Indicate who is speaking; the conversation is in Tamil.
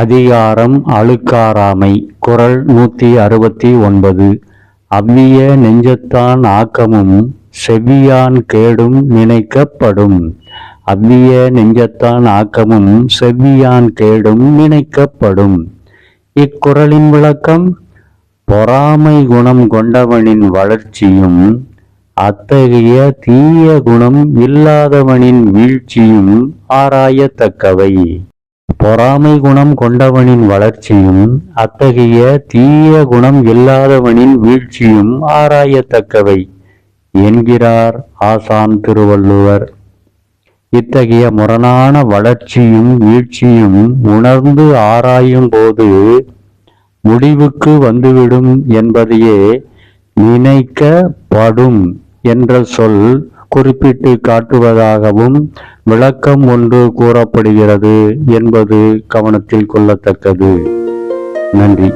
Speaker 1: அதிகாரம் அழுக்காராமை. குறள் 169. அவ்விய நெஞ்சத்தான் ஆக்கமும் செவ்வியான் கேடும் நினைக்கப்படும். அவ்விய நெஞ்சத்தான் ஆக்கமும் செவ்வியான் கேடும் நினைக்கப்படும். இக்குறளின் விளக்கம்: பொறாமை குணம் கொண்டவனின் வளர்ச்சியும் அத்தகைய தீய குணம் இல்லாதவனின் வீழ்ச்சியும் ஆராயத்தக்கவை. பொறாமை குணம் கொண்டவனின் வளர்ச்சியும் அத்தகைய தீய குணம் இல்லாதவனின் வீழ்ச்சியும் ஆராயத்தக்கவை என்கிறார் ஆசான் திருவள்ளுவர். இத்தகைய முரணான வளர்ச்சியும் வீழ்ச்சியும் உணர்ந்து ஆராயும் போது முடிவுக்கு வந்துவிடும் என்பதையே நினைக்கப்படும் என்ற சொல் குறிப்பிட்டு காட்டுவதாகவும் விளக்கம் ஒன்று கூறப்படுகிறது என்பது கவனத்தில் கொள்ளத்தக்கது. நன்றி.